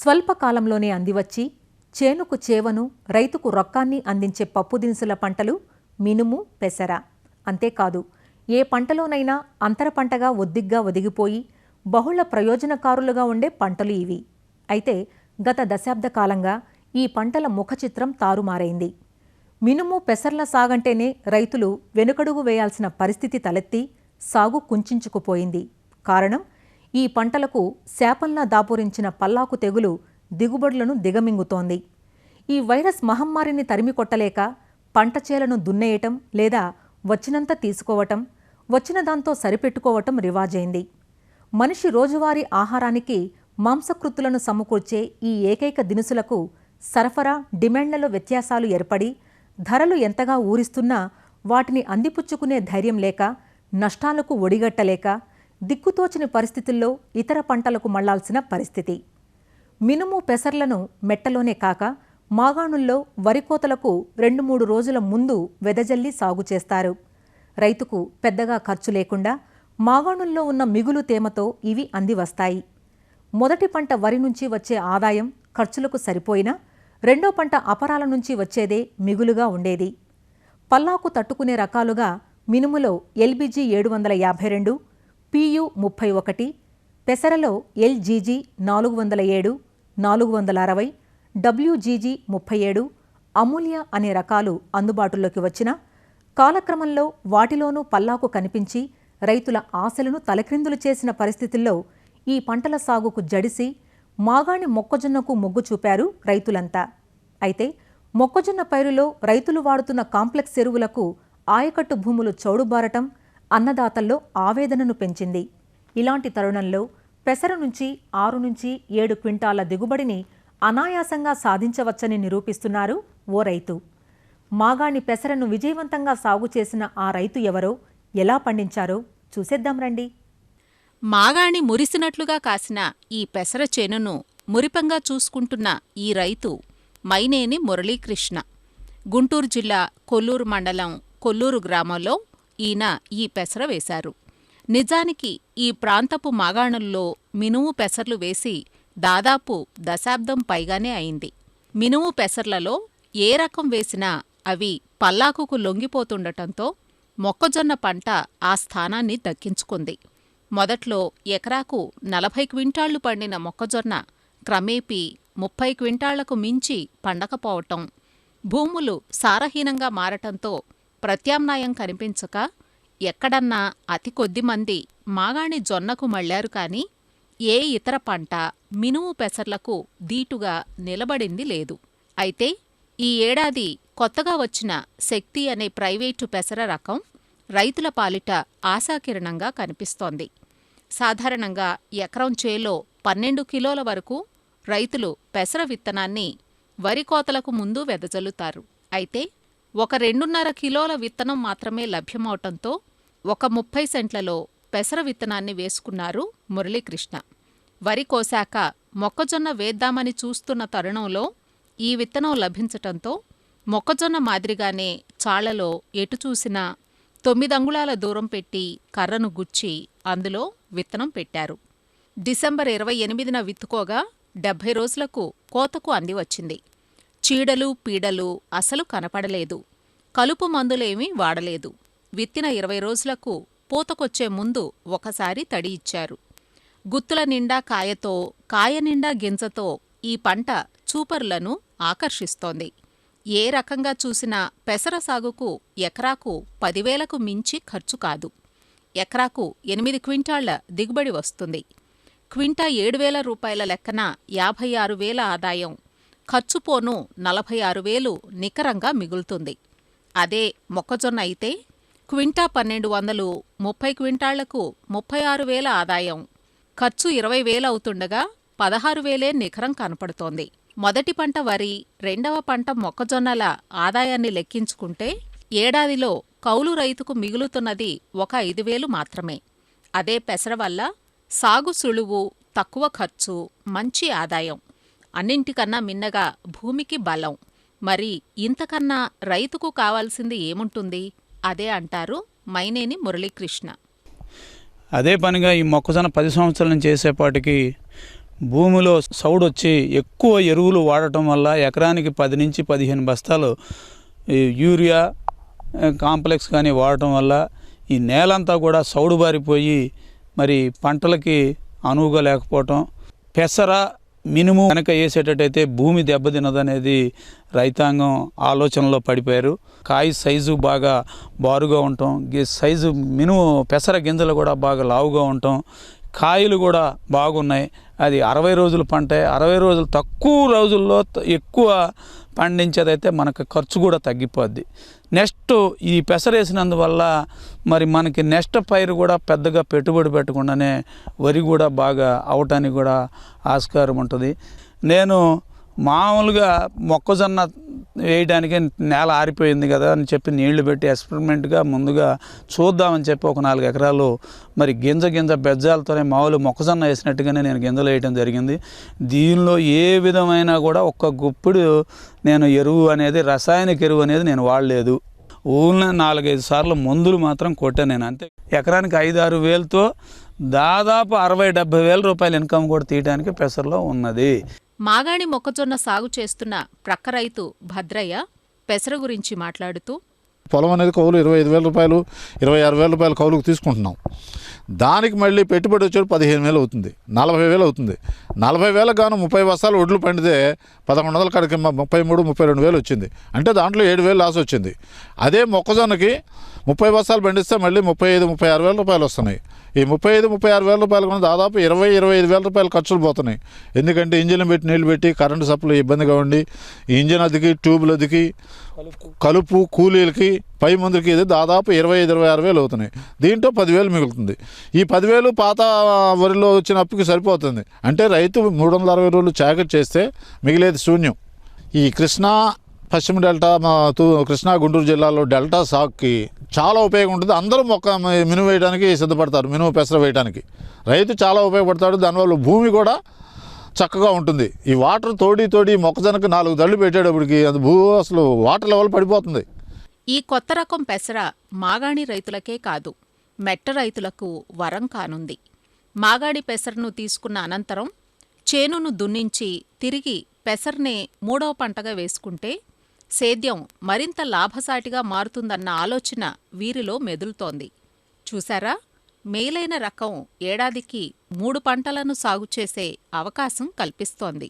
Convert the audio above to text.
స్వల్పకాలంలోనే అందివచ్చి చేనుకు చేవను, రైతుకు రొక్కాన్ని అందించే పప్పుదినుసుల పంటలు మినుము, పెసర. అంతేకాదు, ఏ పంటలోనైనా అంతర పంటగా ఒద్దిగ్గా ఒదిగిపోయి బహుళ ప్రయోజనకారులుగా ఉండే పంటలు ఇవి. అయితే గత దశాబ్ద కాలంగా ఈ పంటల ముఖచిత్రం తారుమారైంది. మినుము, పెసర్ల సాగంటేనే రైతులు వెనుకడుగు వేయాల్సిన పరిస్థితి తలెత్తి సాగు కుంచుకుపోయింది. కారణం, ఈ పంటలకు శాపంలా దాపురించిన పల్లాకు తెగులు దిగుబడులను దిగమింగుతోంది. ఈ వైరస్ మహమ్మారిని తరిమికొట్టలేక పంట చేలను దున్నేయటం లేదా వచ్చినంత తీసుకోవటం, వచ్చిన దాంతో సరిపెట్టుకోవటం రివాజైంది. మనిషి రోజువారీ ఆహారానికి మాంసకృత్తులను సమకూర్చే ఈ ఏకైక దినుసులకు సరఫరా, డిమాండ్లలో వ్యత్యాసాలు ఏర్పడి ధరలు ఎంతగా ఊరిస్తున్నా వాటిని అందిపుచ్చుకునే ధైర్యం లేక, నష్టాలకు ఒడిగట్టలేక దిక్కుతోచని పరిస్థితుల్లో ఇతర పంటలకు మళ్లాల్సిన పరిస్థితి. మినుము, పెసర్లను మెట్టలోనే కాక మాగాణుల్లో వరికోతలకు 2-3 రోజుల ముందు వెదజల్లి సాగు చేస్తారు. రైతుకు పెద్దగా ఖర్చు లేకుండా మాగాణుల్లో ఉన్న మిగులు తేమతో ఇవి అందివస్తాయి. మొదటి పంట వరి నుంచి వచ్చే ఆదాయం ఖర్చులకు సరిపోయినా రెండో పంట అపరాల నుంచి వచ్చేదే మిగులుగా ఉండేది. పల్లాకు తట్టుకునే రకాలుగా మినుములో LBG 752, PU 31, పెసరలో LGG 407, 460, WGG 37, అమూల్య అనే రకాలు అందుబాటులోకి వచ్చినా కాలక్రమంలో వాటిలోనూ పల్లాకు కనిపించి రైతుల ఆశలను తలక్రిందులు చేసిన పరిస్థితుల్లో ఈ పంటల సాగుకు జడిసి మాగాణి మొక్కజొన్నకు మొగ్గు చూపారు రైతులంతా. అయితే మొక్కజొన్న పైరులో రైతులు వాడుతున్న కాంప్లెక్స్ ఎరువులకు ఆయకట్టు భూములు చౌడుబారటం అన్నదాతల్లో ఆవేదనను పెంచింది. ఇలాంటి తరుణంలో పెసర నుంచి 6-7 క్వింటాల దిగుబడిని అనాయాసంగా సాధించవచ్చని నిరూపిస్తున్నారు ఓ రైతు. మాగాణి పెసరను విజయవంతంగా సాగు చేసిన ఆ రైతు ఎవరో, ఎలా పండించారో చూసేద్దాం రండి. మాగాణి మురిసినట్లుగా కాసిన ఈ పెసర చేనును మురిపంగా చూసుకుంటున్న ఈ రైతు మైనేని మురళీకృష్ణ. గుంటూరు జిల్లా కొల్లూరు మండలం కొల్లూరు గ్రామంలో ఈయన ఈ పెసర వేశారు. నిజానికి ఈ ప్రాంతపు మాగాణుల్లో మినుము, పెసర్లు వేసి దాదాపు దశాబ్దం పైగానే అయింది. మినుము, పెసర్లలో ఏ రకం వేసినా అవి పల్లాకుకు లొంగిపోతుండటంతో మొక్కజొన్న పంట ఆ స్థానాన్ని దక్కించుకుంది. మొదట్లో ఎకరాకు 40 క్వింటాళ్లు పండిన మొక్కజొన్న క్రమేపీ 30 క్వింటాళ్లకు మించి పండకపోవటం, భూములు సారహీనంగా మారటంతో ప్రత్యామ్నాయం కనిపించక ఎక్కడన్నా అతి కొద్దిమంది మాగాణి జొన్నకు మళ్లారు కాని ఏ ఇతర పంట మినుము, పెసర్లకు దీటుగా నిలబడింది లేదు. అయితే ఈ ఏడాది కొత్తగా వచ్చిన శక్తి అనే ప్రైవేటు పెసర రకం రైతుల పాలిట ఆశాకిరణంగా కనిపిస్తోంది. సాధారణంగా ఎకరం చేలో 12 కిలోల వరకు రైతులు పెసర విత్తనాన్ని వరి కోతలకు ముందు వెదజల్లుతారు. అయితే ఒక 2.5 కిలోల విత్తనం మాత్రమే లభ్యమవటంతో ఒక 30 సెంట్లలో పెసర విత్తనాన్ని వేసుకున్నారు మురళీకృష్ణ. వరి కోశాక మొక్కజొన్న వేద్దామని చూస్తున్న తరుణంలో ఈ విత్తనం లభించటంతో మొక్కజొన్న మాదిరిగానే చాళ్లలో ఎటు చూసినా 9 అంగుళాల దూరం పెట్టి కర్రను గుచ్చి అందులో విత్తనం పెట్టారు. డిసెంబర్ 28న విత్తుకోగా 70 రోజులకు కోతకు అందివచ్చింది. చీడలు, పీడలు అసలు కనపడలేదు. కలుపు మందులేమీ వాడలేదు. విత్తిన 20 రోజులకు పూతకొచ్చే ముందు ఒకసారి తడి ఇచ్చారు. గుత్తుల నిండా కాయతో, కాయ నిండా గింజతో ఈ పంట చూపరులను ఆకర్షిస్తోంది. ఏ రకంగా చూసినా పెసర సాగుకు ఎకరాకు 10,000కు మించి ఖర్చు కాదు. ఎకరాకు 8 క్వింటాళ్ల దిగుబడి వస్తుంది. క్వింటా 7,000 రూపాయల లెక్కన 56,000 ఆదాయం, ఖర్చుపోను 46,000 నికరంగా మిగులుతుంది. అదే మొక్కజొన్న అయితే క్వింటా 1,200, 30 క్వింటాళ్లకు 36,000 ఆదాయం, ఖర్చు 20,000 అవుతుండగా 16,000 నికరం కనపడుతోంది. మొదటి పంట వరి, రెండవ పంట మొక్కజొన్నల ఆదాయాన్ని లెక్కించుకుంటే ఏడాదిలో కౌలు రైతుకు మిగులుతున్నది ఒక 5,000 మాత్రమే. అదే పెసర వల్ల సాగు సులువు, తక్కువ ఖర్చు, మంచి ఆదాయం, అన్నింటికన్నా మిన్నగా భూమికి బలం. మరి ఇంతకన్నా రైతుకు కావాల్సింది ఏముంటుంది? అదే అంటారు మైనేని మురళీకృష్ణ. అదే పనిగా ఈ మొక్కజొన్న 10 సంవత్సరాల నుంచి చేసేపాటికి భూమిలో సౌడొచ్చి ఎక్కువ ఎరువులు వాడటం వల్ల ఎకరానికి 10 నుంచి 15 బస్తాలు ఈ యూరియా కాంప్లెక్స్ కానీ వాడటం వల్ల ఈ నేలంతా కూడా సౌడుబారిపోయి మరి పంటలకి అనువుగా లేకపోవటం, పెసర మినుము కనుక వేసేటట్టయితే భూమి దెబ్బతినదనేది రైతాంగం ఆలోచనలో పడిపోయారు. కాయ సైజు బాగా బారుగా ఉండటం, సైజు మినుము పెసర గింజలు కూడా బాగా లావుగా ఉండటం, కాయలు కూడా బాగున్నాయి. అది 60 రోజుల పంటే, 60 రోజులు తక్కువ రోజుల్లో ఎక్కువ పండించేదైతే మనకు ఖర్చు కూడా తగ్గిపోద్ది. నెక్స్ట్ ఈ పెసరేసినందువల్ల మరి మనకి నెక్స్ట్ పైరు కూడా పెద్దగా పెట్టుబడి పెట్టకుండానే వరి కూడా బాగా అవటానికి కూడా ఆస్కారం ఉంటుంది. నేను మామూలుగా మొక్కజొన్న వేయడానికి నేల ఆరిపోయింది కదా అని చెప్పి నీళ్లు పెట్టి ఎక్స్పెరిమెంట్గా ముందుగా చూద్దామని చెప్పి ఒక 4 ఎకరాలు మరి గింజ బెజ్జాలతోనే మామూలు మొక్కజొన్న వేసినట్టుగానే నేను గింజలు వేయడం జరిగింది. దీనిలో ఏ విధమైన కూడా ఒక్క గుప్పుడు నేను ఎరువు అనేది, రసాయనిక ఎరువు అనేది నేను వాడలేదు. ఓన్లీ 4-5 సార్లు మందులు మాత్రం కొట్టాను నేను, అంతే. ఎకరానికి 5-6 వేలతో దాదాపు 60-70 వేల రూపాయల ఇన్కమ్ కూడా తీయడానికి పెసరలో ఉన్నది. మాగాణి మొక్కజొన్న సాగు చేస్తున్న ప్రక్క రైతు భద్రయ్య పెసర గురించి మాట్లాడుతూ, పొలం అనేది కౌలు 25,000 రూపాయలు, 26,000 రూపాయలు కౌలుకు తీసుకుంటున్నాం. దానికి మళ్ళీ పెట్టుబడి వచ్చేది 15,000 అవుతుంది, 40,000 అవుతుంది. 40,000 గాను 30 బస్తాలు ఒడ్లు పండితే 1,100 కాడికి 33-32,000 వచ్చింది. అంటే దాంట్లో 7,000 లాస్ వచ్చింది. అదే మొక్కజొన్నకి 30 బస్తాలు పండిస్తే మళ్ళీ 35-36,000 రూపాయలు వస్తున్నాయి. ఈ 35-36,000 రూపాయలు కూడా దాదాపు 20-25,000 రూపాయలు ఖర్చులు పోతున్నాయి. ఎందుకంటే ఇంజిన్ పెట్టి నీళ్ళు పెట్టి కరెంటు సప్లై ఇబ్బందిగా ఉండి ఈ ఇంజిన్ అదికి, ట్యూబ్లు అదికి, కలుపు, కూలీలకి, పై మందులకి ఇది దాదాపు 25-26,000 అవుతున్నాయి. దీంట్లో 10,000 మిగులుతుంది. ఈ 10,000 పాత వరిలో వచ్చిన అప్పుకి సరిపోతుంది. అంటే రైతు 360 రోజులు చాకరీ చేస్తే మిగిలేది శూన్యం. ఈ కృష్ణా పశ్చిమ డెల్టా, కృష్ణా గుంటూరు జిల్లాలో డెల్టా సాగుకి చాలా ఉపయోగం ఉంటుంది. అందరూ మినుము వేయడానికి సిద్ధపడతారు, మినుము పెసర వేయడానికి రైతు చాలా ఉపయోగపడతాడు. దానివల్ల భూమి కూడా చక్కగా ఉంటుంది. ఈ వాటర్ తోడి మొక్కజొన్నకి 4 దళ్ళు పెట్టేటప్పటికి అది అసలు వాటర్ లెవెల్ పడిపోతుంది. ఈ కొత్త రకం పెసర మాగాణి రైతులకే కాదు, మెట్ట రైతులకు వరం కానుంది. మాగాణి పెసరను తీసుకున్న అనంతరం చేనును దున్నించి తిరిగి పెసర్నే 3వ పంటగా వేసుకుంటే సేద్యం మరింత లాభసాటిగా మారుతుందన్న ఆలోచన వీరిలో మెదులుతోంది. చూశారా, మేలైన రకం ఏడాదికి 3 పంటలను సాగు చేసే అవకాశం కల్పిస్తోంది.